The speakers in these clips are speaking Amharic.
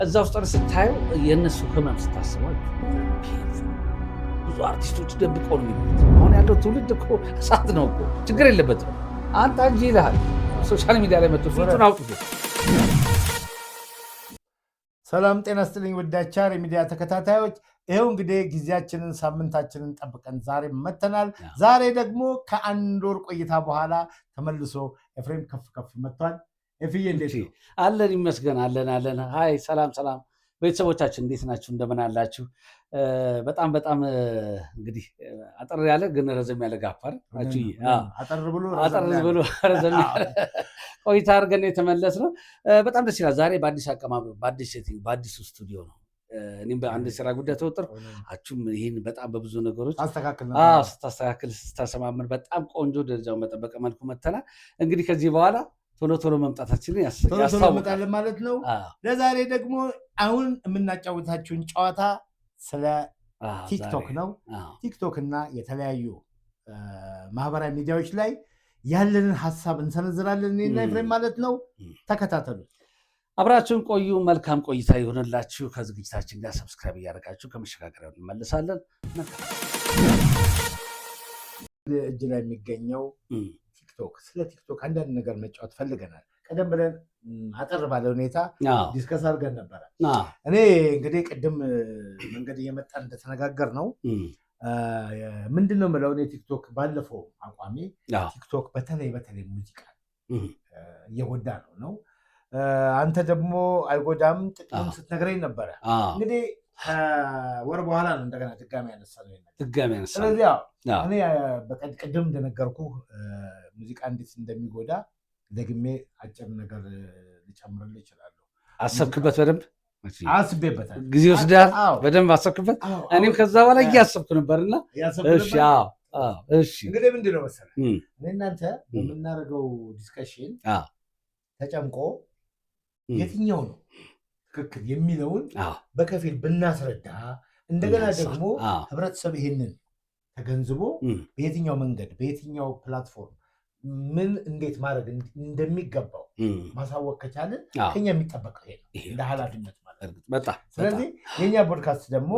እዛ ውስጥ ስታየው የእነሱ ህመም ስታስበው ብዙ አርቲስቶች ደብቀው ነው የሚሉት። አሁን ያለው ትውልድ እኮ እሳት ነው እኮ ችግር የለበትም። አንተ እንጂ ይልሃል ሶሻል ሚዲያ ላይ መጥቶ ፊቱን አውጥቶ። ሰላም ጤና ይስጥልኝ ውድ አቻር የሚዲያ ተከታታዮች፣ ይኸው እንግዲህ ጊዜያችንን ሳምንታችንን ጠብቀን ዛሬ መተናል። ዛሬ ደግሞ ከአንድ ወር ቆይታ በኋላ ተመልሶ ኤፍሬም ከፍ መጥቷል። ኤፍዬ እንዴት ነው? አለን ይመስገን። አለን። ሃይ ሰላም ቤተሰቦቻችን እንዴት ናችሁ? እንደምን አላችሁ? በጣም እንግዲህ አጠር ያለ ግን ረዘም ያለ ጋፋር አጠር ብሎ ረዘም ያለ ቆይታ አድርገን የተመለስ ነው። በጣም ደስ ይላል። ዛሬ በአዲስ አቀማመጥ በአዲሱ ስቱዲዮ ነው። እኔም በአንድ ስራ ጉዳይ ተወጥሮ አችሁም ይህን በጣም በብዙ ነገሮች ስታስተካክል ስታሰማምን በጣም ቆንጆ ደረጃውን በጠበቀ መልኩ መተናል። እንግዲህ ከዚህ በኋላ ቶሎ መምጣታችንን ያስታውቃል ማለት ነው። ለዛሬ ደግሞ አሁን የምናጫወታችሁን ጨዋታ ስለ ቲክቶክ ነው። ቲክቶክ እና የተለያዩ ማህበራዊ ሚዲያዎች ላይ ያለንን ሀሳብ እንሰነዝራለን እኔና ኤፍሬም ማለት ነው። ተከታተሉ፣ አብራችሁን ቆዩ። መልካም ቆይታ ይሆንላችሁ። ከዝግጅታችን ጋር ሰብስክራይብ እያደረጋችሁ ከመሸጋገሪያው እንመለሳለን። እጅ ላይ የሚገኘው ቲክቶክ፣ ስለ ቲክቶክ አንዳንድ ነገር መጫወት ፈልገናል። ቀደም ብለን አጠር ባለ ሁኔታ ዲስከስ አድርገን ነበረ። እኔ እንግዲህ ቅድም መንገድ እየመጣ እንደተነጋገር ነው ምንድን ነው የምለው እኔ ቲክቶክ ባለፈው አቋሜ ቲክቶክ በተለይ ሙዚቃ እየጎዳ ነው። አንተ ደግሞ አይጎዳም ጥቅም ስትነግረኝ ነበረ። እንግዲህ ከወር በኋላ ነው እንደገና ድጋሚ ያነሳ ነው። ስለዚህ እኔ ቅድም እንደነገርኩ ሙዚቃ እንዴት እንደሚጎዳ ደግሜ አጭር ነገር ልጨምርልህ እችላለሁ። አሰብክበት? በደንብ አስቤበታል። ጊዜ ወስደሃል? በደንብ አሰብክበት? እኔም ከዛ በኋላ እያሰብኩ ነበርና እንግዲህ ምንድን ነው መሰለህ እኔ እናንተ በምናደርገው ዲስከሽን ተጨምቆ የትኛው ነው ትክክል የሚለውን በከፊል ብናስረዳ፣ እንደገና ደግሞ ህብረተሰብ ይሄንን ተገንዝቦ በየትኛው መንገድ በየትኛው ፕላትፎርም ምን እንዴት ማድረግ እንደሚገባው ማሳወቅ ከቻለን ከኛ የሚጠበቀው ይሄ ነው እንደ ኃላፊነት ማለት ነው። ስለዚህ የኛ ፖድካስት ደግሞ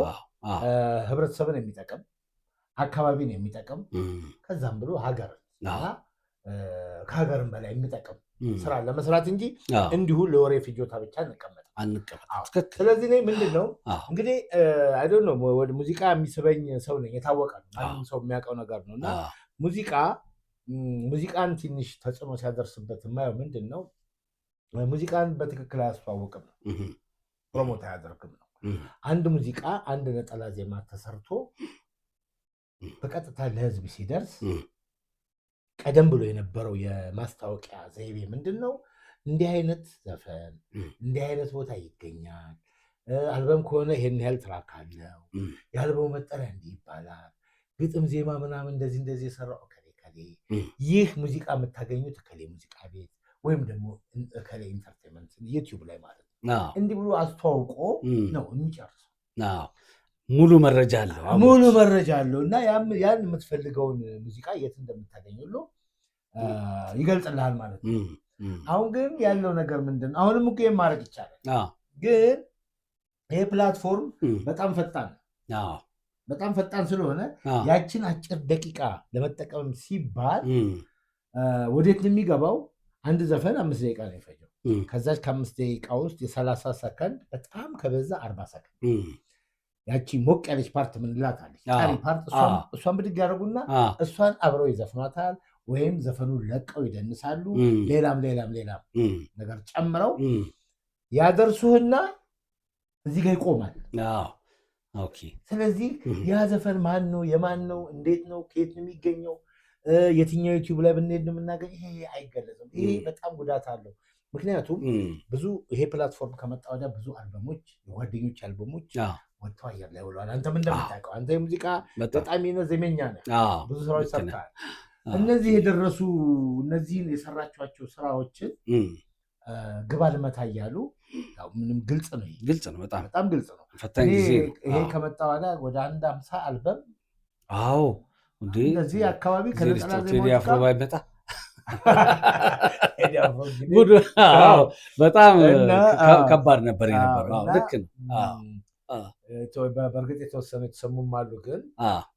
ህብረተሰብን የሚጠቅም አካባቢን የሚጠቅም ከዛም ብሎ ሀገርን ከሀገርን በላይ የሚጠቅም ስራ ለመስራት እንጂ እንዲሁ ለወሬ ፍጆታ ብቻ አንቀመጥ። ስለዚህ እኔ ምንድን ነው እንግዲህ አይ ዶንት ኖ ወደ ሙዚቃ የሚስበኝ ሰው ነኝ፣ የታወቀ ነው፣ ማንም ሰው የሚያውቀው ነገር ነው። እና ሙዚቃን ትንሽ ተጽዕኖ ሲያደርስበት የማየው ምንድን ነው ሙዚቃን በትክክል አያስተዋውቅም ነው፣ ፕሮሞት አያደርግም ነው። አንድ ሙዚቃ አንድ ነጠላ ዜማ ተሰርቶ በቀጥታ ለህዝብ ሲደርስ ቀደም ብሎ የነበረው የማስታወቂያ ዘይቤ ምንድን ነው? እንዲህ አይነት ዘፈን እንዲህ አይነት ቦታ ይገኛል፣ አልበም ከሆነ ይሄን ያህል ትራክ አለው፣ የአልበሙ መጠሪያ እንዲህ ይባላል፣ ግጥም ዜማ ምናምን እንደዚህ የሰራው እከሌ፣ ይህ ሙዚቃ የምታገኙት እከሌ ሙዚቃ ቤት ወይም ደግሞ እከሌ ኢንተርቴንመንት ዩቲዩብ ላይ ማለት ነው። እንዲህ ብሎ አስተዋውቆ ነው የሚጨርሰው። ሙሉ መረጃ አለው እና ያን የምትፈልገውን ሙዚቃ የት እንደምታገኙ ይገልጽልሃል ማለት ነው። አሁን ግን ያለው ነገር ምንድን ነው? አሁንም እኮ ማድረግ ይቻላል፣ ግን ይሄ ፕላትፎርም በጣም ፈጣን ስለሆነ ያችን አጭር ደቂቃ ለመጠቀም ሲባል ወዴት ነው የሚገባው? አንድ ዘፈን 5 ደቂቃ ነው የፈጀው። ከዛች ከ5 ደቂቃ ውስጥ የ30 ሰከንድ በጣም ከበዛ 40 ሰከንድ ያቺ ሞቅ ያለች ፓርት ምንላታለች ቀሪ ፓርት እሷን ብድግ ያደርጉና እሷን አብረው ይዘፍኗታል፣ ወይም ዘፈኑን ለቀው ይደንሳሉ። ሌላም ነገር ጨምረው ያደርሱህና እዚህ ጋር ይቆማል። ስለዚህ ያ ዘፈን ማን ነው የማን ነው እንዴት ነው ከየት ነው የሚገኘው የትኛው ዩቲዩብ ላይ ብንሄድ ነው የምናገኝ? ይሄ አይገለጽም። ይሄ በጣም ጉዳት አለው። ምክንያቱም ብዙ ይሄ ፕላትፎርም ከመጣ ወዲያ ብዙ አልበሞች የጓደኞች አልበሞች ወጥተው አየር ላይ ውለዋል። አንተም እንደምታውቀው አንተ የሙዚቃ በጣም ዜመኛ ነህ፣ ብዙ ስራዎች ሰርተሃል። እነዚህ የደረሱ እነዚህን የሰራችኋቸው ስራዎችን ግባ ልመታ እያሉ ምንም ግልጽ ነው፣ በጣም ግልጽ ነው። ይሄ ከመጣ በኋላ ወደ 50 አልበም እንደዚህ አካባቢ ከነጠላ ዜማዎች በጣም ከባድ ነበር የነበረው። ልክ ነው። በእርግጥ የተወሰኑ የተሰሙም አሉ፣ ግን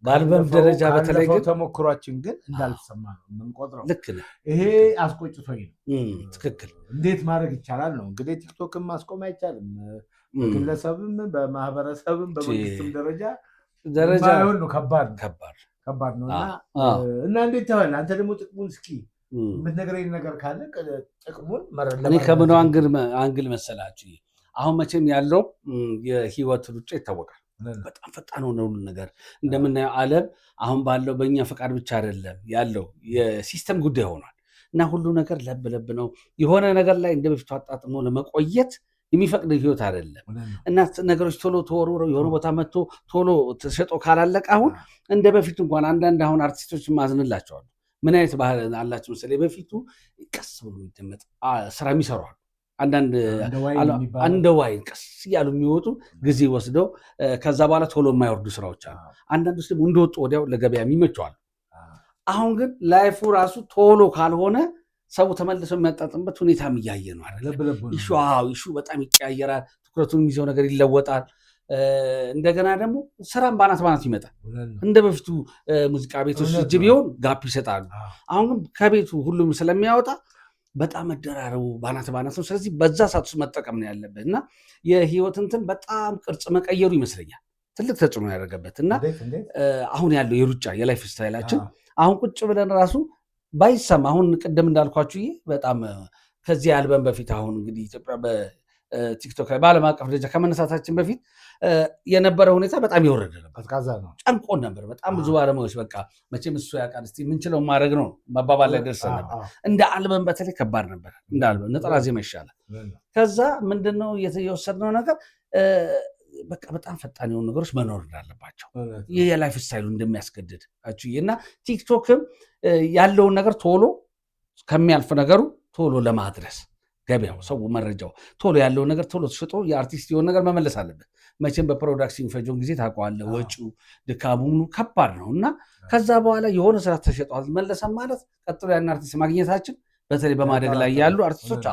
በአልበም ደረጃ በተለይ ግን ተሞክሯችን ግን እንዳልተሰማ ነው የምንቆጥረው። ልክ ነው። ይሄ አስቆጭቶኝ ነው። ትክክል። እንዴት ማድረግ ይቻላል ነው እንግዲህ። ቲክቶክን ማስቆም አይቻልም። በግለሰብም በማህበረሰብም በመንግስትም ደረጃ ባይሆን ነው። ከባድ ነው እና እንዴት ተባለ። አንተ ደግሞ ጥቅሙን እስኪ የምትነግረኝ ነገር ካለ ጥቅሙን እኔ ከምነው አንግል መሰላችሁ። አሁን መቼም ያለው የህይወት ሩጫ ይታወቃል። በጣም ፈጣን ሆነ ሁሉ ነገር እንደምናየው ዓለም አሁን ባለው በእኛ ፈቃድ ብቻ አይደለም ያለው የሲስተም ጉዳይ ሆኗል እና ሁሉ ነገር ለብ ነው። የሆነ ነገር ላይ እንደ በፊቱ አጣጥሞ ለመቆየት የሚፈቅድ ህይወት አይደለም እና ነገሮች ቶሎ ተወርውረው የሆነ ቦታ መጥቶ ቶሎ ተሸጦ ካላለቀ አሁን እንደ በፊቱ እንኳን አንዳንድ አሁን አርቲስቶች ማዝንላቸዋል። ምን አይነት ባህል አላቸው መሰለኝ። በፊቱ ቀስ ብሎ ይደመጥ ስራ የሚሰሯል። አንዳንድ እንደ ዋይን ቀስ እያሉ የሚወጡ ጊዜ ወስደው ከዛ በኋላ ቶሎ የማይወርዱ ስራዎች አሉ። አንዳንዶች ደግሞ እንደወጡ ወዲያው ለገበያ የሚመቸዋል። አሁን ግን ላይፉ ራሱ ቶሎ ካልሆነ ሰው ተመልሶ የሚያጣጥምበት ሁኔታም እያየ ነው አይደል? ኢሹ በጣም ይቀያየራል። ትኩረቱን የሚይዘው ነገር ይለወጣል። እንደገና ደግሞ ስራም ባናት ይመጣል። እንደ በፊቱ ሙዚቃ ቤቶች እጅ ቢሆን ጋፕ ይሰጣሉ። አሁን ግን ከቤቱ ሁሉም ስለሚያወጣ በጣም መደራረቡ ባናት ነው። ስለዚህ በዛ ሰዓት ውስጥ መጠቀም ነው ያለበት እና የህይወት እንትን በጣም ቅርጽ መቀየሩ ይመስለኛል ትልቅ ተጽዕኖ ያደረገበት እና አሁን ያለው የሩጫ የላይፍ ስታይላችን አሁን ቁጭ ብለን ራሱ ባይሰማ አሁን ቅድም እንዳልኳችሁ በጣም ከዚህ አልበም በፊት አሁን እንግዲህ ኢትዮጵያ በቲክቶክ ላይ በዓለም አቀፍ ደረጃ ከመነሳታችን በፊት የነበረ ሁኔታ በጣም የወረደ ነበር። ጨንቆን ነበር። በጣም ብዙ ባለሙያዎች በቃ መቼም እሱ ያውቃል እስኪ የምንችለው ማድረግ ነው መባባል ላይ ደርሰን ነበር። እንደ አልበም በተለይ ከባድ ነበር። እንደ አልበም ነጠላ ዜማ ይሻላል። ከዛ ምንድነው የወሰድነው ነገር በቃ በጣም ፈጣን የሆኑ ነገሮች መኖር እንዳለባቸው ይህ የላይፍ ስታይሉ እንደሚያስገድድ እና ቲክቶክም ያለውን ነገር ቶሎ ከሚያልፍ ነገሩ ቶሎ ለማድረስ ገበያው ሰው መረጃው ቶሎ ያለውን ነገር ቶሎ ተሽጦ የአርቲስት የሆነ ነገር መመለስ አለበት። መቼም በፕሮዳክሽን ፈጆን ጊዜ ታውቀዋለህ፣ ወጪው ድካሙ ከባድ ነው እና ከዛ በኋላ የሆነ ስራ ተሸጧል መለሰም ማለት ቀጥሎ ያን አርቲስት ማግኘታችን በተለይ በማደግ ላይ ያሉ አርቲስቶች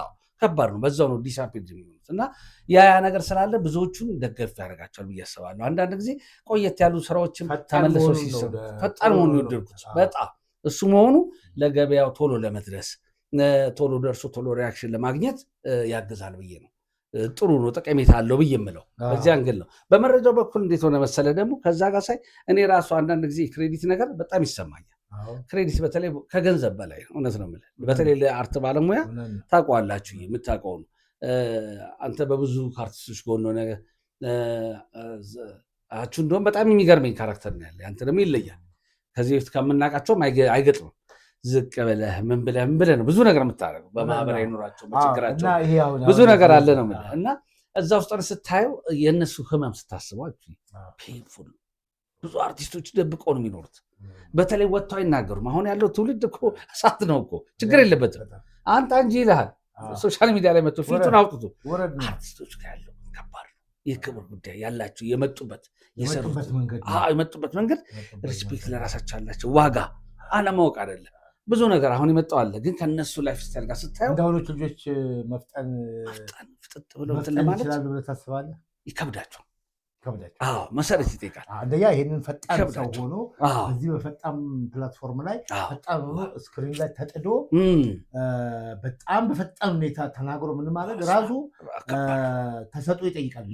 ከባድ ነው። በዛው ነው ዲስአፒር የሚሆኑት እና ያ ነገር ስላለ ብዙዎቹን ደገፍ ያደርጋቸዋል ብዬ አስባለሁ። አንዳንድ ጊዜ ቆየት ያሉ ስራዎችን ተመልሰው ሲሰሩ ፈጣን መሆኑ የወደድኩት በጣም እሱ መሆኑ ለገበያው ቶሎ ለመድረስ ቶሎ ደርሶ ቶሎ ሪያክሽን ለማግኘት ያግዛል ብዬ ነው። ጥሩ ነው፣ ጠቀሜታ አለው ብዬ የምለው በዚህ አንግል ነው። በመረጃው በኩል እንዴት ሆነ መሰለ ደግሞ ከዛ ጋር ሳይ እኔ ራሱ አንዳንድ ጊዜ ክሬዲት ነገር በጣም ይሰማኛል። ክሬዲት በተለይ ከገንዘብ በላይ እውነት ነው የምልህ። በተለይ ለአርት ባለሙያ ታውቀዋላችሁ፣ የምታውቀው ነው። አንተ በብዙ ከአርቲስቶች ጎን ሆነ እንደውም በጣም የሚገርመኝ ካራክተር ነው ያለ። አንተ ደግሞ ይለያል። ከዚህ በፊት ከምናውቃቸውም አይገጥምም። ዝቅ ብለህ ምን ብለህ ነው ብዙ ነገር የምታደርገው በማህበራዊ ኑሯቸው በችግራቸው ብዙ ነገር አለ ነው የምልህ እና እዛ ውስጥ ስታየው የእነሱ ህመም ስታስቧቸው ፔንፉል። ብዙ አርቲስቶች ደብቀው ነው የሚኖሩት። በተለይ ወጥተው አይናገሩም። አሁን ያለው ትውልድ እኮ እሳት ነው እኮ፣ ችግር የለበትም። አንተ እንጂ ይልሃል ሶሻል ሚዲያ ላይ መጥቶ ፊቱን አውጥቶ። አርቲስቶች ጋር ያለው ከባድ ነው። የክብር ጉዳይ ያላቸው የመጡበት መንገድ ሪስፔክት ለራሳቸው አላቸው። ዋጋ አለማወቅ አይደለም ብዙ ነገር አሁን ይመጣው አለ። ግን ከነሱ ላይፍ ስታይል ጋር ስታየው እንደውሎች ልጆች መፍጠን ፍጥጥ ብለው እንትን ለማለት ይችላል ብለህ ታስባለህ? ይከብዳቸው። መሰረት ይጠይቃል። አንደኛ ይህንን ፈጣን ሰው ሆኖ እዚህ በፈጣን ፕላትፎርም ላይ ፈጣን ሆኖ ስክሪን ላይ ተጥዶ በጣም በፈጣን ሁኔታ ተናግሮ ምን ማለት ራሱ ተሰጦ ይጠይቃል።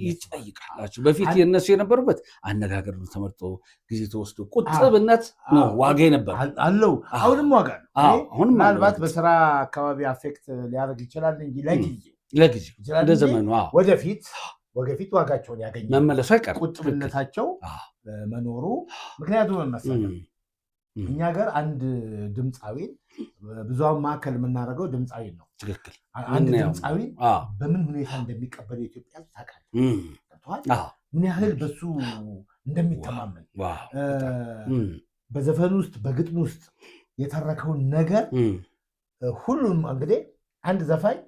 በፊት የነሱ የነበሩበት አነጋገር ነው ተመርጦ ጊዜ ተወስዶ ቁጥብነት ነው ዋጋ ነበር አለው። አሁንም ዋጋ ነው። ምናልባት በስራ አካባቢ አፌክት ሊያደርግ ይችላል እንጂ ለጊዜ እንደ ዘመኑ ወደፊት ዋጋቸውን ያገኛል። መመለሱ አይቀርም። ቁጥብነታቸው መኖሩ ምክንያቱም መሰለህ እኛ ሀገር አንድ ድምፃዊን ብዙሃን ማዕከል የምናደርገው ድምፃዊን ነው። ትክክል። አንድ ድምፃዊን በምን ሁኔታ እንደሚቀበል የኢትዮጵያ ታውቃለህ? ምን ያህል በሱ እንደሚተማመን በዘፈን ውስጥ በግጥም ውስጥ የተረከውን ነገር ሁሉም እንግዲህ አንድ ዘፋኝ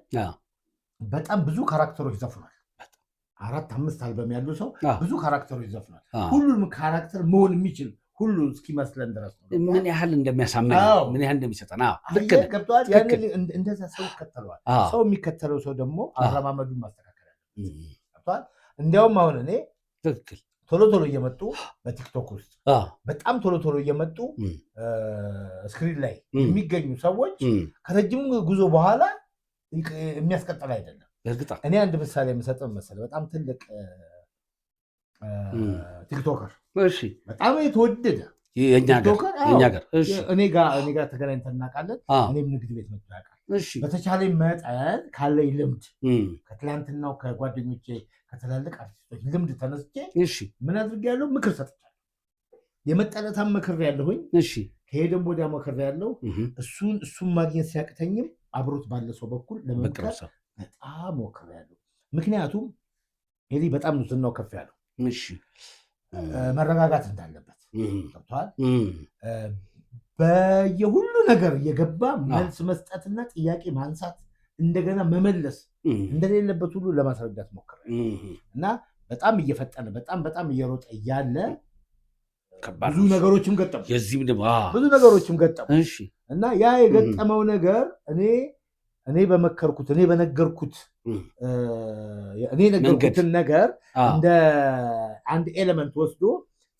በጣም ብዙ ካራክተሮች ዘፍኗል። 4-5 አልበም ያለው ሰው ብዙ ካራክተሮች ዘፍኗል። ሁሉንም ካራክተር መሆን የሚችል ሁሉ እስኪመስለን ድረስ ነው። ምን ያህል እንደሚያሳምን ምን ያህል እንደሚሰጠን ልክ ነህ። ገብቶሃል? ያንን እንደዛ ሰው ይከተለዋል። ሰው የሚከተለው ሰው ደግሞ አረማመዱን ማስተካከል አለበት። ገብቶሃል? እንዲያውም አሁን እኔ ትክክል ቶሎ እየመጡ በቲክቶክ ውስጥ በጣም ቶሎ እየመጡ ስክሪን ላይ የሚገኙ ሰዎች ከረጅም ጉዞ በኋላ የሚያስቀጥል አይደለም። እኔ አንድ ምሳሌ የምሰጠው መሰለህ፣ በጣም ትልቅ ቲክቶከር በጣም የተወደደ ቲክቶከር እኔ ጋር ተገናኝተን እናውቃለን። እኔም ንግድ ቤት መጥቶ ያውቃል። በተቻለ መጠን ካለኝ ልምድ ከትላንትናው ከጓደኞቼ ከትላልቅ አርቲስቶች ልምድ ተነስቼ ምን አድርጌያለሁ? ምክር ሰጥቻለሁ። የመጠለታም ምክር ያለሁኝ ከሄደም ወዲያ ምክር ያለው እሱን ማግኘት ሲያቅተኝም አብሮት ባለ ሰው በኩል ለመምከር በጣም ሞክሬያለሁ። ምክንያቱም ይህ በጣም ዝናው ከፍ ያለው መረጋጋት እንዳለበት ገብቶሃል። በየሁሉ ነገር እየገባ መልስ መስጠትና ጥያቄ ማንሳት እንደገና መመለስ እንደሌለበት ሁሉ ለማስረዳት ሞክረ እና በጣም እየፈጠነ በጣም እየሮጠ እያለ ብዙ ነገሮችም ገጠሙ። እና ያ የገጠመው ነገር እኔ በመከርኩት እኔ በነገርኩት እኔ ነገርኩትን ነገር እንደ አንድ ኤሌመንት ወስዶ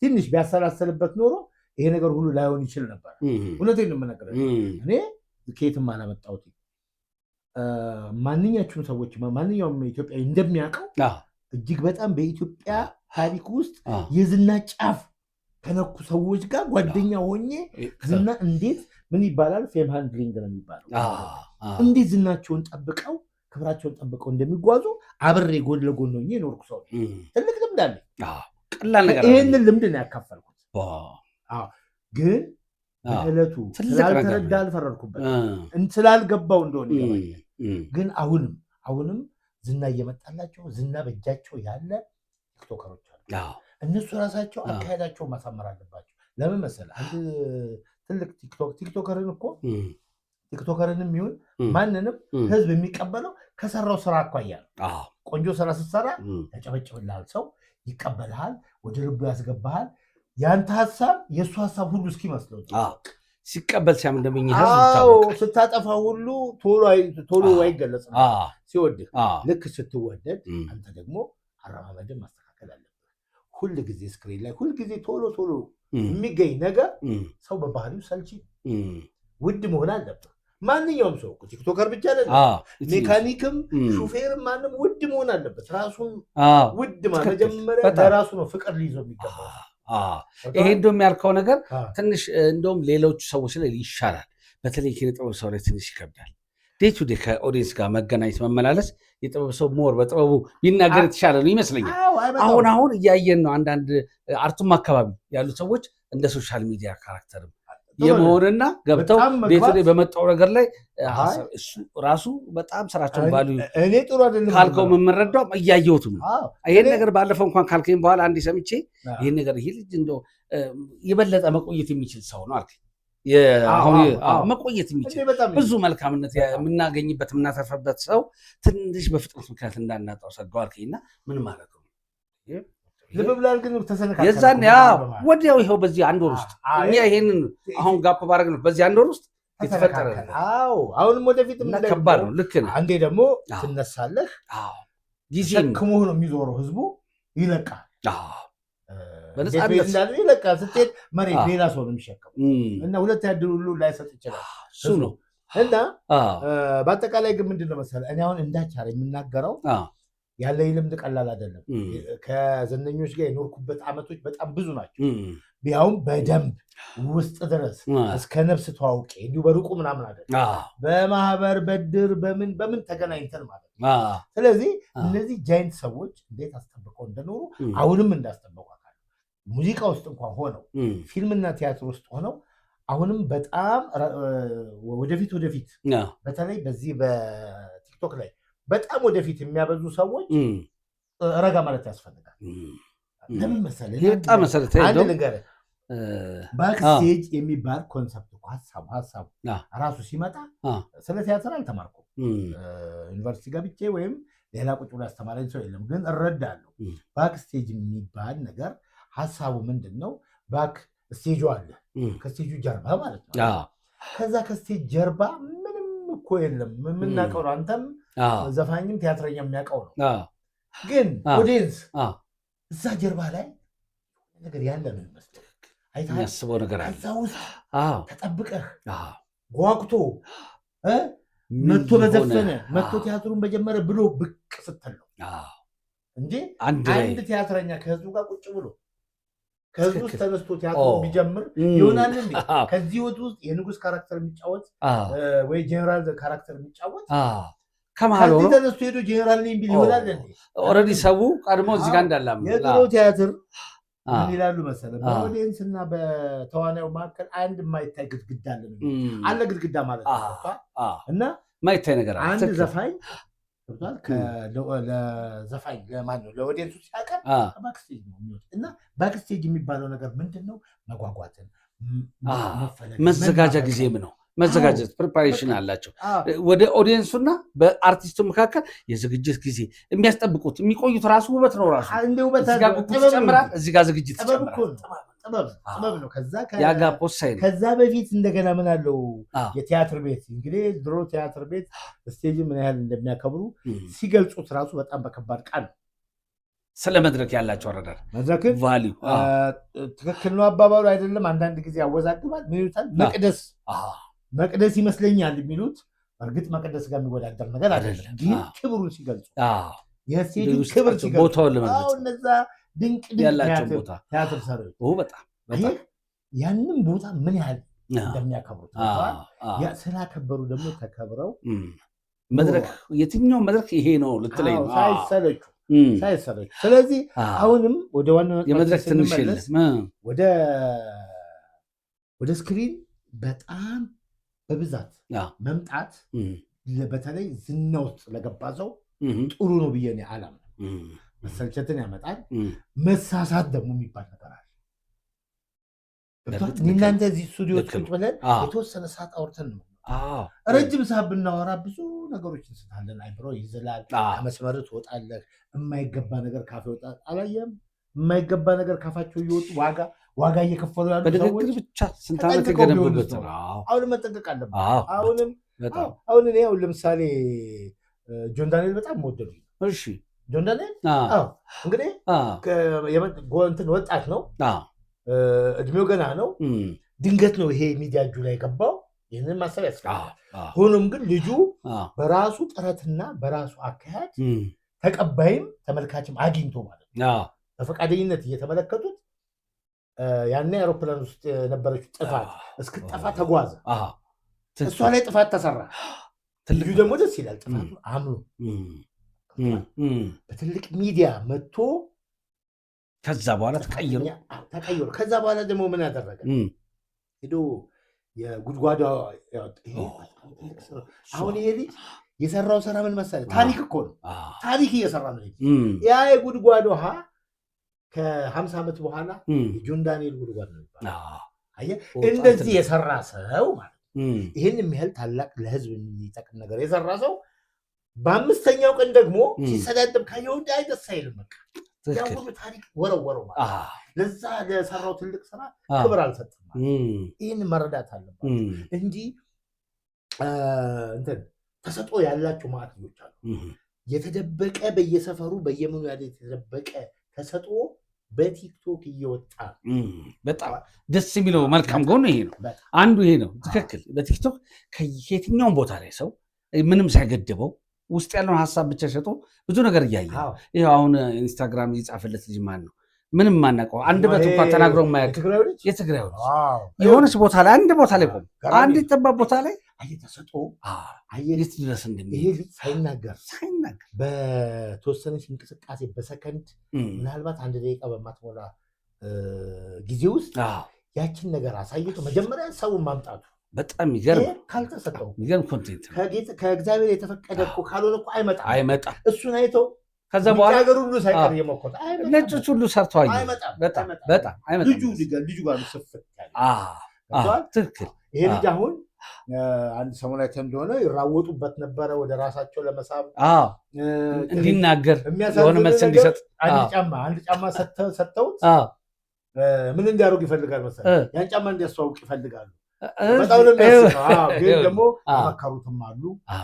ትንሽ ቢያሰላሰልበት ኖሮ ይሄ ነገር ሁሉ ላይሆን ይችል ነበር። እውነቴን ነው የምነግርህ። እኔ ከየትም አላመጣሁት። ማንኛቸውም ሰዎች ማንኛውም ኢትዮጵያዊ እንደሚያውቀው እጅግ በጣም በኢትዮጵያ ታሪክ ውስጥ የዝና ጫፍ ከነኩ ሰዎች ጋር ጓደኛ ሆኜ ዝና እንዴት ምን ይባላል ፌም ሃንድሊንግ ነው የሚባለው። እንዴት ዝናቸውን ጠብቀው ክብራቸውን ጠብቀው እንደሚጓዙ አብሬ ጎን ለጎን ሆኜ ኖርኩ ሰው ትልቅ ልምድ አለ። ይህንን ልምድ ነው ያካፈልኩት። ግን በዕለቱ ስላልተረዳ አልፈረድኩበት ስላልገባው እንደሆነ ይገባኛል። ግን አሁንም ዝና እየመጣላቸው ዝና በእጃቸው ያለ ቲክቶከሮች አሉ። እነሱ ራሳቸው አካሄዳቸው ማሳመር አለባቸው። ለምን መሰለህ? አንድ ትልቅ ቲክቶከርን እኮ ቲክቶከርንም ይሁን ማንንም ህዝብ የሚቀበለው ከሰራው ስራ አኳያ ነው። ቆንጆ ስራ ስትሰራ ያጨበጭብልሃል፣ ሰው ይቀበልሃል፣ ወደ ልቡ ያስገባሃል። ያንተ ሀሳብ የእሱ ሀሳብ ሁሉ እስኪመስለው ሲቀበል ሲያምን እንደምኝ ስታጠፋ ሁሉ ቶሎ አይገለጽም። ሲወድህ ልክ ስትወደድ አንተ ደግሞ አረማመድን ማስተካከል አለብህ። ሁል ጊዜ ስክሪን ላይ ሁል ጊዜ ቶሎ የሚገኝ ነገር ሰው በባህሪው ሰልቺ ውድ መሆን አለብህ። ማንኛውም ሰው ቲክቶከር ብቻ አይደለም፣ ሜካኒክም ሹፌርም ማንም ውድ መሆን አለበት። ራሱን ውድ መጀመሪያ ለራሱ ነው ፍቅር ሊይዘው የሚገባው። ይሄ እንደውም ያልከው ነገር ትንሽ እንደውም ሌሎቹ ሰዎች ላይ ይሻላል። በተለይ ኪነጥበብ ሰው ላይ ትንሽ ይከብዳል። ዴይ ቱ ዴይ ከኦዲየንስ ጋር መገናኘት መመላለስ የጥበብ ሰው ሞር በጥበቡ ቢናገር የተሻለ ነው ይመስለኛል። አሁን እያየን ነው። አንዳንድ አርቱም አካባቢ ያሉ ሰዎች እንደ ሶሻል ሚዲያ ካራክተርም የመሆንና ገብተው ዴይ ቱ ዴይ በመጣው ነገር ላይ እሱ ራሱ በጣም ስራቸውን ባሉ እኔ ጥሩ አይደለም ካልከው የምንረዳው እያየሁትም ነው። ይሄን ነገር ባለፈው እንኳን ካልከኝ በኋላ አንድ ሰምቼ ይሄን ነገር ይሄ ልጅ እንደው የበለጠ መቆየት የሚችል ሰው ነው አልከኝ። መቆየት የሚችል ብዙ መልካምነት የምናገኝበት የምናተርፈበት ሰው ትንሽ በፍጥነት ምክንያት እንዳናጣው ሰጋው አልከኝና ምን ማለት ነው? ልብ ብላል ግን ተሰነካከለ። የዛን ወዲያው ይኸው በዚህ አንድ ወር ውስጥ እኛ ይሄንን አሁን ጋፕ ባረግነው በዚህ አንድ ወር ውስጥ የተፈጠረ አሁንም ወደፊት ከባድ ነው። ልክ ነህ። አንዴ ደግሞ ትነሳለህ፣ ሸክሞህ ነው የሚዞረው፣ ህዝቡ ይለቃል፣ በነፃነት ይለቃል። ስትሄድ መሬት ሌላ ሰው ነው የሚሸከመው እና ሁለት ያድል ሁሉ ላይሰጥ ይችላል እሱ ነው። እና በአጠቃላይ ግን ምንድን ነው መሰለህ እኔ አሁን እንዳቻለ የምናገረው ያለኝ ልምድ ቀላል አይደለም። ከዝነኞች ጋር የኖርኩበት ዓመቶች በጣም ብዙ ናቸው። ቢያውም በደንብ ውስጥ ድረስ እስከ ነፍስ ተዋውቄ እንዲሁ በሩቁ ምናምን አይደለም፣ በማህበር በድር በምን ተገናኝተን ማለት ነው። ስለዚህ እነዚህ ጃይንት ሰዎች እንዴት አስጠብቀው እንደኖሩ አሁንም እንዳስጠበቁ አካል ሙዚቃ ውስጥ እንኳን ሆነው ፊልምና ቲያትር ውስጥ ሆነው አሁንም በጣም ወደፊት በተለይ በዚህ በቲክቶክ ላይ በጣም ወደፊት የሚያበዙ ሰዎች ረጋ ማለት ያስፈልጋል። ለምን መሰለህ? አንድ ነገር ባክስቴጅ የሚባል ኮንሰፕት ሀሳቡ ራሱ ሲመጣ ስለ ቲያትር አልተማርኩም። ዩኒቨርሲቲ ገብቼ ወይም ሌላ ቁጭ ብሎ ያስተማረኝ ሰው የለም፣ ግን እረዳለሁ። ባክስቴጅ የሚባል ነገር ሀሳቡ ምንድን ነው? ስቴጁ አለ፣ ከስቴጁ ጀርባ ማለት ነው። ከዛ ከስቴጅ ጀርባ ምንም እኮ የለም። የምናውቀው ነው፣ አንተም ዘፋኝም ቲያትረኛ የሚያውቀው ነው። ግን ኦዲየንስ እዛ ጀርባ ላይ ነገር ያለ ነው ይመስላል። የሚያስበው ነገር አለ። ከዛ ውስጥ ተጠብቀህ ጓጉቶ መቶ በዘፈነ መቶ ቲያትሩን በጀመረ ብሎ ብቅ ስትል ነው እንጂ አንድ ቲያትረኛ ከህዝቡ ጋር ቁጭ ብሎ ከህዝቡ ውስጥ ተነስቶ ቲያትሩ ቢጀምር ይሆናል እንዴ? ከዚህ ወጥ ውስጥ የንጉስ ካራክተር የሚጫወት ወይ ጄኔራል ካራክተር የሚጫወት ከመሀል ሆኖ ተነስቶ ሄዶ ጄኔራል ነኝ ቢል ይሆናል እንዴ? ኦልሬዲ ሰው ቀድሞ እዚህ ጋር እንዳላም የድሮ ቲያትር ምን ይላሉ መሰለህ? በኦዲየንስ እና በተዋናዩ መካከል አንድ የማይታይ ግድግዳ አለ። ግድግዳ ማለት ነው እና የማይታይ ነገር አለ። አንድ ዘፋኝ ለዘፋኝ ለማን ነው ለኦዲየንሱ ሲያቀርብ ባክስቴጅ ነው የሚወጣው። እና ባክስቴጅ የሚባለው ነገር ምንድን ነው? መጓጓትን፣ መዘጋጃ ጊዜም ነው። መዘጋጀት ፕሪፓሬሽን አላቸው። ወደ ኦዲየንሱና በአርቲስቱ መካከል የዝግጅት ጊዜ የሚያስጠብቁት የሚቆዩት ራሱ ውበት ነው። ራሱ ይጨምራል፣ እዚህ ጋር ዝግጅት ጥበብ ነው። ከዛ በፊት እንደገና ምን አለው የቲያትር ቤት እንግዲህ ድሮ ቲያትር ቤት ስቴጅ ምን ያህል እንደሚያከብሩ ሲገልጹት ራሱ በጣም በከባድ ቃል ስለ መድረክ ያላቸው አረዳድ መድረክን ቫልዩ ትክክል ነው አባባሉ አይደለም። አንዳንድ ጊዜ ያወዛግባል። ምን ይሉታል? መቅደስ ይመስለኛል የሚሉት እርግጥ መቅደስ ጋር የሚወዳደር ነገር አይደለም፣ ግን ክብሩን ሲገልጹ የስቴጁ ክብር ሲገልጹ ቦታውን ለመግለጽ እነዛ ድንቅ ያላቸው ቦታ ቲያትር ሰሪዎች በጣም ያንን ቦታ ምን ያህል እንደሚያከብሩት ስላከበሩ ደግሞ ተከብረው መድረክ የትኛው መድረክ ይሄ ነው ልትለኝ ነው ሳይሰለቹ። ስለዚህ አሁንም ወደ ዋናው የመድረክ ትንሽ የለም ወደ ስክሪን በጣም በብዛት መምጣት በተለይ ዝና ውስጥ ለገባ ሰው ጥሩ ነው ብዬ እኔ አላምንም። መሰልቸትን ያመጣል። መሳሳት ደግሞ የሚባል ነገር አለ። እናንተ እዚህ ስቱዲዮ ቁጭ ብለን የተወሰነ ሰዓት አውርተን ነው ረጅም ሰዓት ብናወራ ብዙ ነገሮች እንስታለን። አይምሮ ይዝላል፣ ከመስመር ትወጣለህ። የማይገባ ነገር ካፌ ወጣ አላየም። የማይገባ ነገር ካፋቸው እየወጡ ዋጋ እየከፈሉ ያሉ ሰዎች ብቻ ስንት ዓመት የገነቡበት ነው። አሁንም መጠንቀቅ አለብን። አሁን እኔ ለምሳሌ ጆን ዳንኤል በጣም ወደዱ። እሺ ጆን ዳንኤል እንግዲህ እንትን ወጣት ነው፣ እድሜው ገና ነው። ድንገት ነው ይሄ ሚዲያ እጁ ላይ የገባው። ይህንን ማሰብ ያስፈልጋል። ሆኖም ግን ልጁ በራሱ ጥረትና በራሱ አካሄድ ተቀባይም ተመልካችም አግኝቶ ማለት ነው በፈቃደኝነት እየተመለከቱት ያኔ አውሮፕላን ውስጥ የነበረችው ጥፋት እስክጠፋ ተጓዘ። እሷ ላይ ጥፋት ተሰራ። ልጁ ደግሞ ደስ ይላል። ጥፋቱ አምኖ በትልቅ ሚዲያ መጥቶ ከዛ በኋላ ተቀይሮ ከዛ በኋላ ደግሞ ምን ያደረገ ሄዶ የጉድጓዱ አሁን ይሄ ልጅ የሰራው ስራ ምን መሰለህ? ታሪክ እኮ ነው። ታሪክ እየሰራ ነው። ያ የጉድጓድ ውሃ ከ50 ዓመት በኋላ የጆን ዳንኤል ጉድጓድ ነው ይባላል። እንደዚህ የሰራ ሰው ማለት ይህን የሚያህል ታላቅ ለህዝብ የሚጠቅም ነገር የሰራ ሰው በአምስተኛው ቀን ደግሞ ሲሰዳደብ ካየው ደስ አይልም። በቃ ያ ሁሉ ታሪክ ወረወረው ማለት ለዛ ለሰራው ትልቅ ስራ ክብር አልሰጠም። ይህን መረዳት አለባቸው እንጂ እንትን ተሰጥኦ ያላቸው ማዕከሎች አሉ። የተደበቀ በየሰፈሩ በየምኑ ያለ የተደበቀ ተሰጥኦ በቲክቶክ እየወጣ በጣም ደስ የሚለው መልካም ጎኑ ይሄ ነው። አንዱ ይሄ ነው ትክክል። በቲክቶክ ከየትኛውም ቦታ ላይ ሰው ምንም ሳይገድበው ውስጥ ያለውን ሀሳብ ብቻ ሸጦ ብዙ ነገር እያየ ይኸው አሁን ኢንስታግራም የጻፈለት ልጅ ማን ነው? ምንም ማናውቀው አንድ በት እንኳን ተናግረው የማያውቅ የትግራይ ልጅ የሆነች ቦታ ላይ አንድ ቦታ ላይ ቆም አንድ ጠባብ ቦታ ላይ ተሰጥኦ የት ድረስ ይሄ ልጅ ሳይናገር በተወሰነች እንቅስቃሴ በሰከንድ ምናልባት 1 ደቂቃ በማትሞላ ጊዜ ውስጥ ያችን ነገር አሳይቶ መጀመሪያ ሰውን ማምጣቱ በጣም ይገርም። ካልተሰጠው ይገርም ኮንቴንት ከእግዚአብሔር የተፈቀደ እኮ ካልሆነ እኮ አይመጣም። እሱን አይተው ከዛ በኋላ ሀገር ሁሉ ሳይቀር እየሞከረ ነጮች ሁሉ ሰርተዋል። በጣም አይመጣም። ልጁ ጋር ስፍት ትክክል። ይሄ ልጅ አሁን አንድ ሰሞን ላይ እንደሆነ ይራወጡበት ነበረ ወደ ራሳቸው ለመሳብ እንዲናገር የሆነ መልስ እንዲሰጥ አንድ ጫማ ሰጥተውት ምን እንዲያደርጉ ይፈልጋል መሰለህ? ያን ጫማ እንዲያስተዋውቅ ይፈልጋሉ። በጣም ነው የሚያስበው። ግን ደግሞ የመከሩትም አሉ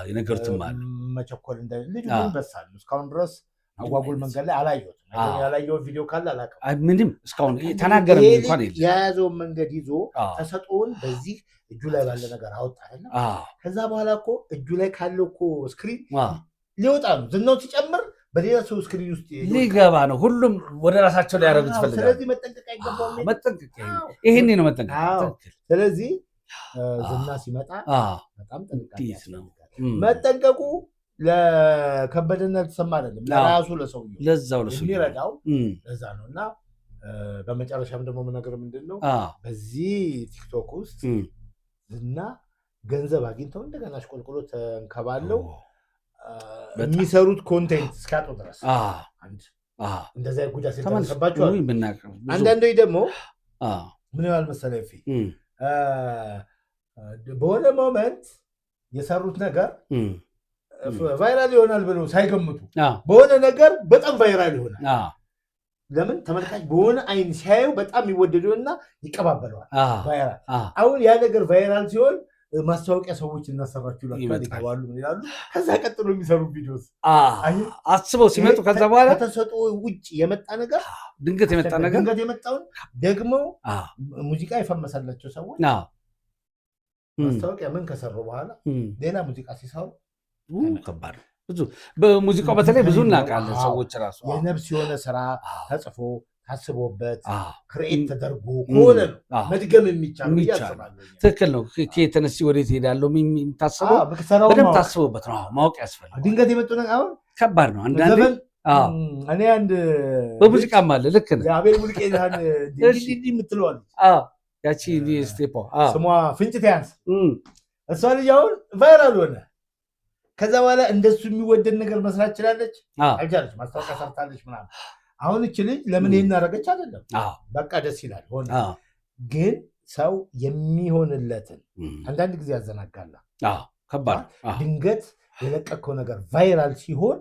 የነገሩትም አሉ። መቸኮል ልጁ ምን በሳል እስካሁን ድረስ አጓጉል መንገድ ላይ አላየሁትም። ያላየውን ቪዲዮ ካለ አላውቅም። ምንም እስካሁን ተናገረ እንኳን የለም። የያዘውን መንገድ ይዞ ተሰጥኦውን በዚህ እጁ ላይ ባለ ነገር አወጣልና ከዛ በኋላ እኮ እጁ ላይ ካለው እኮ ስክሪን ሊወጣ ነው። ዝናው ሲጨምር በሌላ ሰው ስክሪን ውስጥ ሊገባ ነው። ሁሉም ወደ ራሳቸው ሊያደርጉት ይፈልጋሉ። ስለዚህ መጠንቀቅ አይገባውም። መጠንቀቅ ይሄኔ ነው መጠንቀቅ። ስለዚህ ዝና ሲመጣ በጣም ጥንቃቄ ነው መጠንቀቁ። ለከበደና ለተሰማ አይደለም፣ ለራሱ ለሰውየው ለዛው የሚረዳው ለዛ ነው። እና በመጨረሻም ደግሞ ነገር ምንድን ነው በዚህ ቲክቶክ ውስጥ ዝና ገንዘብ አግኝተው እንደገና አሽቆልቁሎ ተንከባለው የሚሰሩት ኮንቴንት እስካጡ ድረስ እንደዚያ ጉዳት ሲደርስባቸዋል። አንዳንዶች ደግሞ ምን ይላል መሰለህ በሆነ ሞመንት የሰሩት ነገር ቫይራል ይሆናል ብለው ሳይገምቱ በሆነ ነገር በጣም ቫይራል ይሆናል። ለምን ተመልካች በሆነ አይን ሲያየው በጣም ይወደደውና ይቀባበለዋል። ቫይራል አሁን ያ ነገር ቫይራል ሲሆን ማስታወቂያ ሰዎች እናሰራችሁ ይላሉ ይላሉ። ከዛ ቀጥሎ የሚሰሩ ቪዲዮስ አስበው ሲመጡ ከዛ በኋላ ከተሰጥኦ ውጭ የመጣ ነገር ድንገት የመጣውን ደግሞ ሙዚቃ የፈመሰላቸው ሰዎች ማስታወቂያ ምን ከሰሩ በኋላ ሌላ ሙዚቃ ሲሰሩ ከባድ ነው። ብዙ በሙዚቃው በተለይ ብዙ እናውቃለን። ሰዎች ራሱ የነፍስ የሆነ ስራ ተጽፎ ታስቦበት ክሬት ተደርጎ ከሆነ ነው መድገም የሚቻል። ትክክል ነው። ከየተነስ ወዴት ሄዳለሁ የሚታሰበው በደንብ ታስቦበት ነው። ማወቅ ያስፈልጋል። ድንገት የመጡ ነገር አሁን ከባድ ነው። አንዳንዴ እኔ አንድ በሙዚቃም አለ ልክ ነው። የአቤል ሙልቄዛን የምትለዋለች ያቺ ስቴፖ ስሟ ፍንጭት ያንስ እሷ ልጅ አሁን ቫይራል ሆነ። ከዛ በኋላ እንደሱ የሚወደድ ነገር መስራት ችላለች አልቻለች። ማስታወቂያ ሰርታለች ምናምን። አሁን እች ልጅ ለምን ይህን አደረገች አይደለም፣ በቃ ደስ ይላል ሆነ። ግን ሰው የሚሆንለትን አንዳንድ ጊዜ ያዘናጋላ። ከባድ ድንገት የለቀቀው ነገር ቫይራል ሲሆን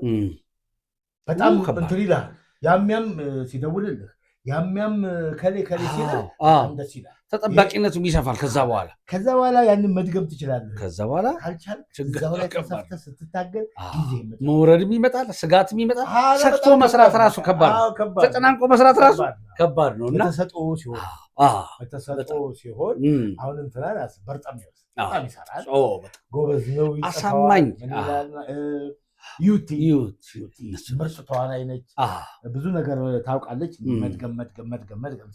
በጣም እንትን ይላል። ያሚያም ሲደውልልህ ያሚያም ከሌ ሲል ደስ ይላል። ተጠባቂነቱም ይሰፋል። ከዛ በኋላ ያንን መድገም ትችላለህ። ከዛ በኋላ ካልቻልክ ስትታገል ጊዜ መውረድም ይመጣል፣ ስጋትም ይመጣል። ሰክቶ መስራት ራሱ ከባድ ነው። ተጨናንቆ መስራት ራሱ ከባድ ነው እና በተሰጥኦ ሲሆን አሁን እንትናን በርጣም ይሰራል፣ ጎበዝ ነው፣ አሳማኝ ዩቲ ምርጥ ተዋናይ ነች። ብዙ ነገር ታውቃለች። መድገም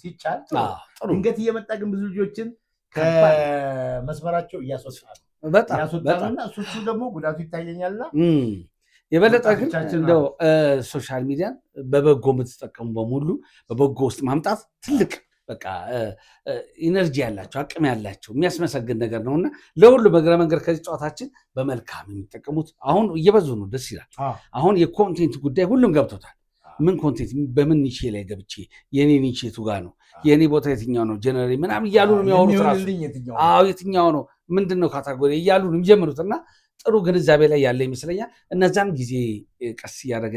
ሲቻል ድንገት እየመጣ ግን ብዙ ልጆችን ከመስመራቸው እያስወጣና እሱ ደግሞ ጉዳቱ ይታየኛልና የበለጠ ግን እንደው ሶሻል ሚዲያን በበጎ የምትጠቀሙ በሙሉ በበጎ ውስጥ ማምጣት ትልቅ በቃ ኢነርጂ ያላቸው አቅም ያላቸው የሚያስመሰግን ነገር ነውና ለሁሉ በእግረ መንገድ ከዚህ ጨዋታችን በመልካም የሚጠቀሙት አሁን እየበዙ ነው። ደስ ይላል። አሁን የኮንቴንት ጉዳይ ሁሉም ገብቶታል። ምን ኮንቴንት በምን ኒቼ ላይ ገብቼ የኔ ኒቼ የቱ ጋር ነው፣ የኔ ቦታ የትኛው ነው፣ ጀነሬ ምናምን እያሉ ነው የሚያወሩት። ራሱ የትኛው ነው ምንድን ነው ካታጎሪ እያሉ ነው የሚጀምሩትና ጥሩ ግንዛቤ ላይ ያለ ይመስለኛል። እነዛም ጊዜ ቀስ እያደረገ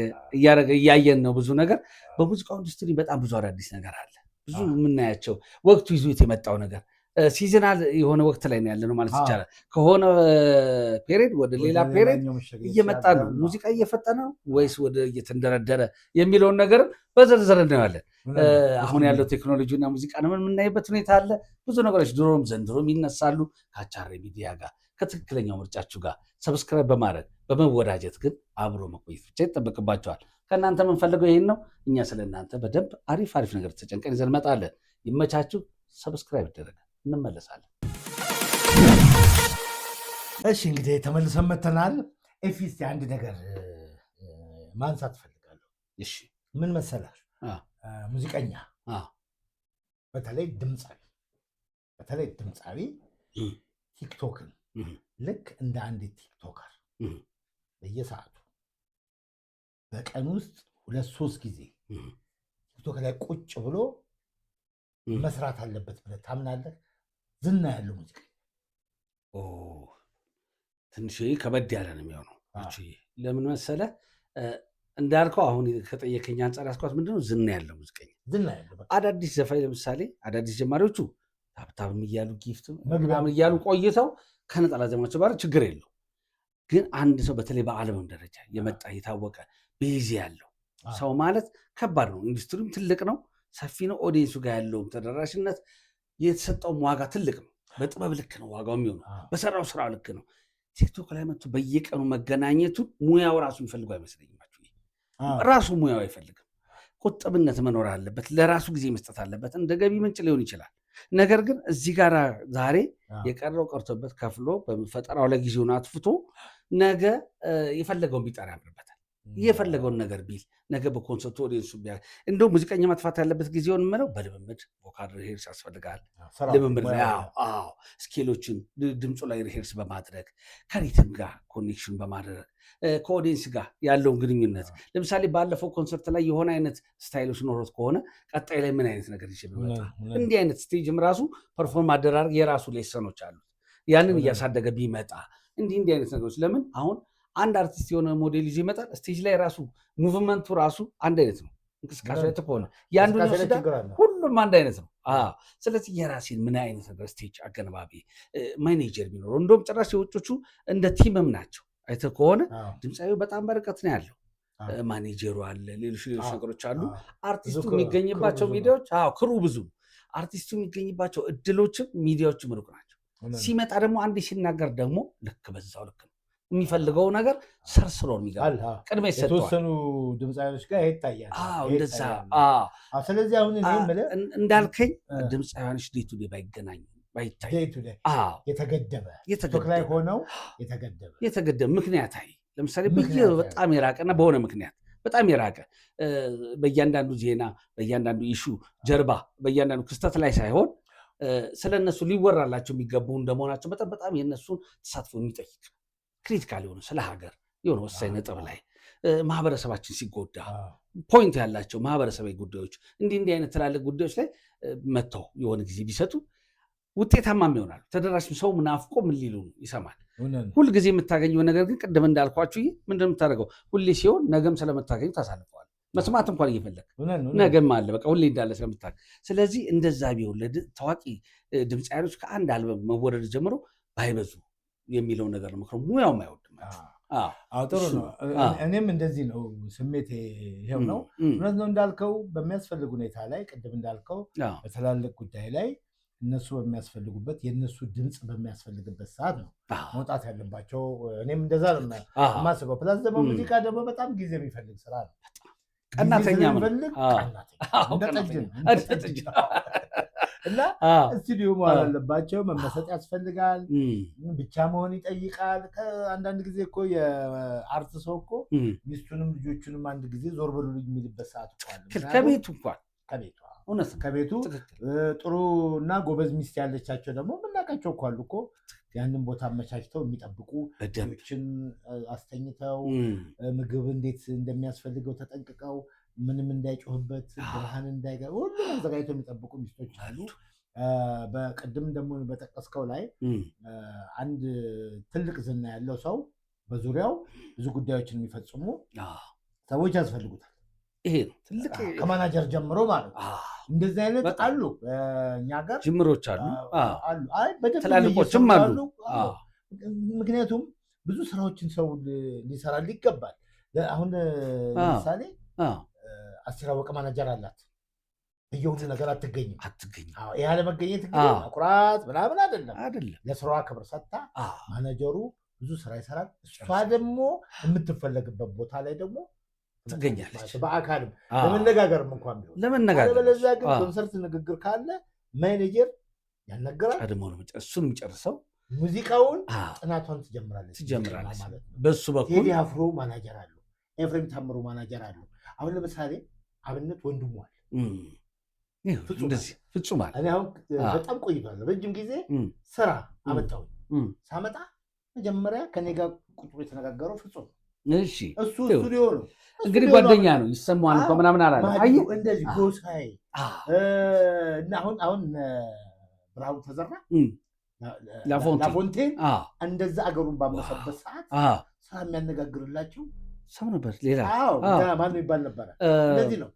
እያየን ነው ብዙ ነገር። በሙዚቃው ኢንዱስትሪ በጣም ብዙ አዳዲስ ነገር አለ። ብዙ የምናያቸው ወቅቱ ይዞት የመጣው ነገር ሲዝናል የሆነ ወቅት ላይ ነው ያለ ነው ማለት ይቻላል። ከሆነ ፔሪድ ወደ ሌላ ፔሪድ እየመጣ ነው። ሙዚቃ እየፈጠነ ወይስ ወደ እየተንደረደረ የሚለውን ነገር በዝርዝር እናያለን። አሁን ያለው ቴክኖሎጂና ሙዚቃ ነው የምናይበት ሁኔታ አለ። ብዙ ነገሮች ድሮም ዘንድሮም ይነሳሉ። ከአቻሬ ሚዲያ ጋር ከትክክለኛው ምርጫችሁ ጋር ሰብስክራይብ በማድረግ በመወዳጀት ግን አብሮ መቆየት ብቻ ይጠበቅባቸዋል። ከእናንተ የምንፈልገው ይህን ነው። እኛ ስለ እናንተ በደንብ አሪፍ ነገር ተጨንቀን ይዘን እንመጣለን። ይመቻችሁ። ሰብስክራይብ ይደረጋል። እንመለሳለን። እሺ እንግዲህ ተመልሰን መተናል። ኤፊ እስኪ አንድ ነገር ማንሳት እፈልጋለሁ። እሺ ምን መሰላል? ሙዚቀኛ በተለይ ድምፃዊ ቲክቶክን ልክ እንደ አንድ ቲክቶከር በየሰዓቱ በቀን ውስጥ 2-3 ጊዜ ቲክቶክ ላይ ቁጭ ብሎ መስራት አለበት ብለህ ታምናለህ? ዝና ያለው ሙዚቃ ትንሽ ከበድ ያለ ነው የሚሆነው። ለምን መሰለህ? እንዳልከው አሁን ከጠየቀኝ አንጻር ያስኳት ምንድነው ዝና ያለው ሙዚቀኛ አዳዲስ ዘፋኝ ለምሳሌ አዳዲስ ጀማሪዎቹ ታብታብም እያሉ ጊፍት ምናምን እያሉ ቆይተው ከነጠላ ዜማቸው ጋር ችግር የለው። ግን አንድ ሰው በተለይ በዓለም ደረጃ የመጣ የታወቀ ቤዝ ያለው ሰው ማለት ከባድ ነው። ኢንዱስትሪውም ትልቅ ነው፣ ሰፊ ነው። ኦዲየንሱ ጋር ያለውም ተደራሽነት የተሰጠውም ዋጋ ትልቅ ነው። በጥበብ ልክ ነው ዋጋው የሚሆነው፣ በሰራው ስራ ልክ ነው። ቲክቶክ ላይ መጥቶ በየቀኑ መገናኘቱን ሙያው ራሱ የሚፈልገው አይመስለኝም። ራሱ ሙያው አይፈልግም። ቁጥብነት መኖር አለበት፣ ለራሱ ጊዜ መስጠት አለበት። እንደ ገቢ ምንጭ ሊሆን ይችላል። ነገር ግን እዚህ ጋር ዛሬ የቀረው ቀርቶበት ከፍሎ በፈጠራው ላይ ጊዜውን አጥፍቶ ነገ የፈለገውን ቢጠራ ያምርበታል። የፈለገውን ነገር ቢል ነገ በኮንሰርቱ ኦዲየንሱ እንደው ሙዚቀኛ ማጥፋት ያለበት ጊዜውን የምለው በልምምድ ቮካል ሪሄርስ ያስፈልጋል። ልምምድ ላይ ስኬሎችን ድምፁ ላይ ሪሄርስ በማድረግ ከሪትም ጋር ኮኔክሽን በማድረግ ከኦዲየንስ ጋር ያለውን ግንኙነት ለምሳሌ ባለፈው ኮንሰርት ላይ የሆነ አይነት ስታይሎች ኖሮት ከሆነ ቀጣይ ላይ ምን አይነት ነገር ይችላል። እንዲህ አይነት ስቴጅም ራሱ ፐርፎርም አደራረግ የራሱ ሌሰኖች አሉት። ያንን እያሳደገ ቢመጣ እንዲህ አይነት ነገሮች ለምን አሁን አንድ አርቲስት የሆነ ሞዴል ይዞ ይመጣል። ስቴጅ ላይ ራሱ ሙቭመንቱ ራሱ አንድ አይነት ነው። እንቅስቃሴ ከሆነ ያንዱ ሁሉም አንድ አይነት ነው። ስለዚህ የራሴን ምን አይነት ነገር ስቴጅ አገነባቢ ማኔጀር ቢኖረው እንደውም ጭራሽ የውጮቹ እንደ ቲምም ናቸው። አይተህ ከሆነ ድምፃዊው በጣም በርቀት ነው ያለው። ማኔጀሩ አለ፣ ሌሎች ነገሮች አሉ። አርቲስቱ የሚገኝባቸው ሚዲያዎች ክሩ ብዙ፣ አርቲስቱ የሚገኝባቸው እድሎችም ሚዲያዎችም ሩቅ ናቸው። ሲመጣ ደግሞ አንድ ሲናገር ደግሞ ልክ በዛው ልክ ነው የሚፈልገው ነገር ሰርስሮ የሚገባ ቅድሚያ ይሰጠዋል። የተወሰኑ ድምፃዊዎች ጋር ይታያል እንደዛ። ስለዚህ አሁን እንዳልከኝ ድምፃዊያኖች ዴይ ቱ ዴይ ባይገናኙ ባይታይ የተገደበ ላይ ሆነው የተገደበ ምክንያታዊ ለምሳሌ በጣም የራቀና በሆነ ምክንያት በጣም የራቀ በእያንዳንዱ ዜና በእያንዳንዱ ኢሹ ጀርባ በእያንዳንዱ ክስተት ላይ ሳይሆን ስለነሱ ሊወራላቸው የሚገቡ እንደመሆናቸው በጣም የነሱን ተሳትፎ የሚጠይቅ ክሪቲካል የሆነ ስለ ሀገር የሆነ ወሳኝ ነጥብ ላይ ማህበረሰባችን ሲጎዳ ፖይንት ያላቸው ማህበረሰባዊ ጉዳዮች እንዲህ አይነት ትላልቅ ጉዳዮች ላይ መጥተው የሆነ ጊዜ ቢሰጡ ውጤታማም ይሆናሉ። ተደራሽ ሰው ናፍቆ ምን ሊሉ ይሰማል። ሁልጊዜ የምታገኘው ነገር ግን ቅድም እንዳልኳችሁ ምንድን የምታደርገው ሁሌ ሲሆን ነገም ስለምታገኙ ታሳልፈዋል። መስማት እንኳን እየፈለግ ነገም አለ በቃ ሁሌ እንዳለ ስለምታገኝ። ስለዚህ እንደዛ ቢሆን ታዋቂ ድምፃውያኖች ከአንድ አልበም መወረድ ጀምሮ ባይበዙ የሚለው ነገር ነው። ምክንያቱም ሙያውም አይወድም። ጥሩ ነው። እኔም እንደዚህ ነው ስሜት ይሄው ነው። እውነት ነው እንዳልከው በሚያስፈልግ ሁኔታ ላይ ቅድም እንዳልከው በትላልቅ ጉዳይ ላይ እነሱ በሚያስፈልጉበት የእነሱ ድምፅ በሚያስፈልግበት ሰዓት ነው መውጣት ያለባቸው። እኔም እንደዛ ነው የማስበው። ፕላስ ደግሞ ሙዚቃ ደግሞ በጣም ጊዜ የሚፈልግ ስራ ነው። ቀናተኛ እና ስቱዲዮ መዋል አለባቸው። መመሰጥ ያስፈልጋል። ብቻ መሆን ይጠይቃል። አንዳንድ ጊዜ እኮ የአርት ሰው እኮ ሚስቱንም ልጆቹንም አንድ ጊዜ ዞር በሉ የሚልበት ሰዓት ከቤቱ ጥሩ እና ጎበዝ ሚስት ያለቻቸው ደግሞ የምናውቃቸው እኮ አሉ እኮ ያንን ቦታ አመቻችተው የሚጠብቁ ልጆችን አስተኝተው ምግብ እንዴት እንደሚያስፈልገው ተጠንቅቀው ምንም እንዳይጮህበት ብርሃን እንዳይገባ ሁሉም አዘጋጅተው የሚጠብቁ ሚስቶች አሉ። በቅድም ደግሞ በጠቀስከው ላይ አንድ ትልቅ ዝና ያለው ሰው በዙሪያው ብዙ ጉዳዮችን የሚፈጽሙ ሰዎች ያስፈልጉታል። ይሄ ነው ትልቅ ከማናጀር ጀምሮ ማለት ነው። እንደዚህ አይነት አሉ፣ እኛ ጋር ጅምሮች አሉ፣ ትላልቆችም አሉ። ምክንያቱም ብዙ ስራዎችን ሰው ሊሰራል ይገባል። አሁን ለምሳሌ አስቴር አወቀ ማናጀር አላት። በየሁሉ ነገር አትገኝም። ይህ ለመገኘት ኩራት ምናምን አይደለም። ለስራዋ ክብር ሰጥታ ማናጀሩ ብዙ ስራ ይሰራል። እሷ ደግሞ የምትፈለግበት ቦታ ላይ ደግሞ ትገኛለች። በአካልም ለመነጋገርም እንኳን ቢሆን ለመነጋገር ግን ኮንሰርት ንግግር ካለ ማኔጀር ያነገራል። ቀድሞ ነው እሱን የሚጨርሰው። ሙዚቃውን ጥናቷን ትጀምራለች ማለት ነው። በሱ በኩል ቴዲ አፍሮ ማናጀር አሉ፣ ኤፍሬም ታምሩ ማናጀር አሉ። አሁን ለምሳሌ አብነት ወንድሙ አለ፣ ፍጹም አለ። እኔ አሁን በጣም ቆይቷል፣ ረጅም ጊዜ ስራ አመጣሁኝ። ሳመጣ መጀመሪያ ከኔ ጋር ቁጥሩ የተነጋገረው ፍጹም እሺ እሱ ስቱዲዮ ነው እንግዲህ ጓደኛ ነው ይሰማዋል እኮ ምናምን አላለ። አየህ እንደዚህ ጎሳዬ እና አሁን ብርሃኑ ተዘራ ላፎንቴን እንደዛ አገሩን ባመሰበት ሰዓት ስራ የሚያነጋግርላቸው ሰው ነበር ሌላ ማን ይባል ነበር እንደዚህ ነው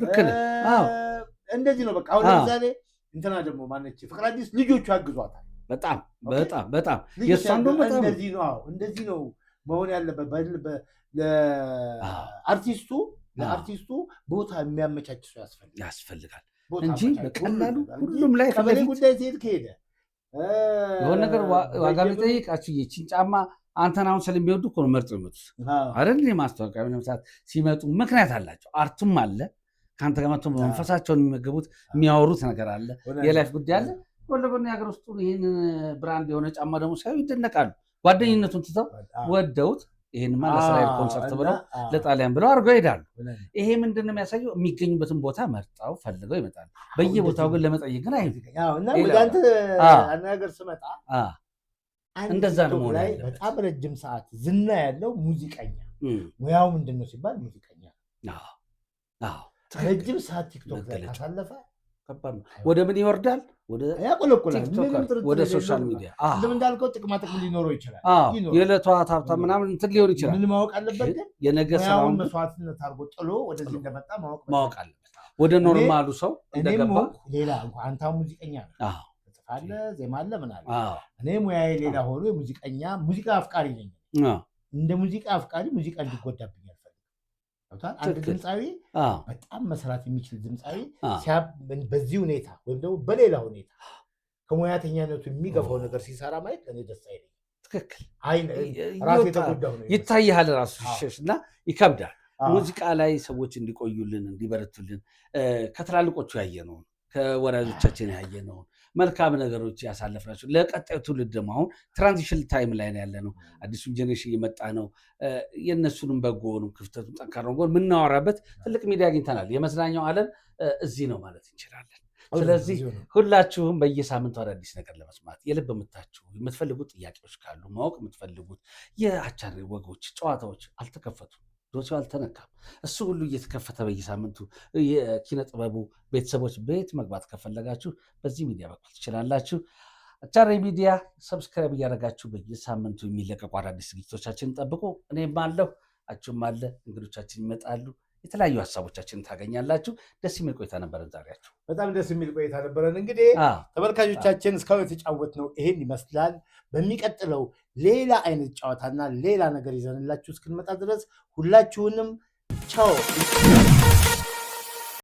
ልክ ነህ እንደዚህ ነው በቃ አሁን ለምሳሌ እንትና ደግሞ ማነች ፍቅር አዲስ ልጆቹ ያግዟታል በጣም የእሷን ደግሞ በጣም እንደዚህ ነው መሆን ያለበት ለአርቲስቱ ቦታ የሚያመቻች ሰው ያስፈልጋል እንጂ በቀላሉ ሁሉም ላይ ቀበሌ ጉዳይ ሲሄድ ከሄደ የሆነ ነገር ዋጋ ቢጠይቃችሁ ይህችን ጫማ አንተን አሁን ስለሚወዱ እኮ ነው መርጠው የሚመጡት አይደል? ማስታወቂያ ለምሳሌ ሲመጡ ምክንያት አላቸው። አርቱም አለ ከአንተ ጋር መጥተው መንፈሳቸውን የሚመገቡት የሚያወሩት ነገር አለ፣ የላይፍ ጉዳይ አለ። ወለጎን የሀገር ውስጡ ይህን ብራንድ የሆነ ጫማ ደግሞ ሲያዩ ይደነቃሉ። ጓደኝነቱን ትተው ወደውት ይህንማ ለእስራኤል ኮንሰርት ብለው ለጣሊያን ብለው አድርገው ይሄዳሉ። ይሄ ምንድን ነው የሚያሳየው? የሚገኙበትን ቦታ መርጠው ፈልገው ይመጣሉ። በየቦታው ግን ለመጠየቅ ግን አንተ ነገር ስመጣ እንደዛ ነው ላይ በጣም ረጅም ሰዓት ዝና ያለው ሙዚቀኛ ሙያው ምንድን ነው ሲባል ሙዚቀኛ ረጅም ሰዓት ቲክቶክ ላይ ካሳለፈ ወደ ምን ይወርዳል? ያቆለቁላል። ወደ ሶሻል ሚዲያ ምንም እንዳልከው ጥቅማ ጥቅም ሊኖረው ይችላል። የዕለቷ ሀብታም ምናምን እንትን ሊሆን ይችላል። ምን ማወቅ አለበት ግን የነገ ስራውን መስዋዕትነት አድርጎ ጥሎ ወደዚህ እንደመጣ ማወቅ አለበት። ወደ ኖርማሉ ሰው እንደገባ ሌላ እንኳን አንተ ሙዚቀኛ ነው አለ ዜማ አለ ምን አለ እኔ ሙያዬ ሌላ ሆኖ ሙዚቃ አፍቃሪ ነኝ። እንደ ሙዚቃ አፍቃሪ ሙዚቃ እንዲጎዳብኝ አልፈልግም። አንድ ድምፃዊ በጣም መስራት የሚችል ድምፃዊ በዚህ ሁኔታ ወይም ደግሞ በሌላ ሁኔታ ከሙያተኛነቱ የሚገፋው ነገር ሲሰራ ማየት እኔ ደስ አይለኝም። ትክክል ራሴ የተጎዳሁ ነው ይታያል። ራሱ እና ይከብዳል። ሙዚቃ ላይ ሰዎች እንዲቆዩልን እንዲበረቱልን ከትላልቆቹ ያየነውን ከወላጆቻችን ያየነውን መልካም ነገሮች ያሳለፍናቸው ለቀጣዩ ትውልድ ደግሞ አሁን ትራንዚሽን ታይም ላይ ነው ያለነው። አዲሱን ጄኔሬሽን እየመጣ ነው። የእነሱንም በጎንም ክፍተቱን ጠንካራውን ጎን የምናወራበት ትልቅ ሚዲያ አግኝተናል። የመዝናኛው ዓለም እዚህ ነው ማለት እንችላለን። ስለዚህ ሁላችሁም በየሳምንቱ አዳዲስ ነገር ለመስማት የልብ የምትፈልጉት ጥያቄዎች ካሉ ማወቅ የምትፈልጉት የአቻሪ ወጎች፣ ጨዋታዎች አልተከፈቱም፣ ዶሴው አልተነካም። እሱ ሁሉ እየተከፈተ በየሳምንቱ የኪነ ጥበቡ ቤተሰቦች ቤት መግባት ከፈለጋችሁ በዚህ ሚዲያ በኩል ትችላላችሁ። አቻሬ ሚዲያ ሰብስክራይብ እያደረጋችሁ በየሳምንቱ የሚለቀቁ አዳዲስ ዝግጅቶቻችንን ጠብቁ። እኔም አለሁ፣ አችሁም አለ፣ እንግዶቻችን ይመጣሉ። የተለያዩ ሀሳቦቻችንን ታገኛላችሁ። ደስ የሚል ቆይታ ነበረን ዛሬያችሁ። በጣም ደስ የሚል ቆይታ ነበረን። እንግዲህ ተመልካቾቻችን እስካሁን የተጫወትነው ይሄን ይመስላል። በሚቀጥለው ሌላ አይነት ጨዋታና ሌላ ነገር ይዘንላችሁ እስክንመጣ ድረስ ሁላችሁንም ቻው።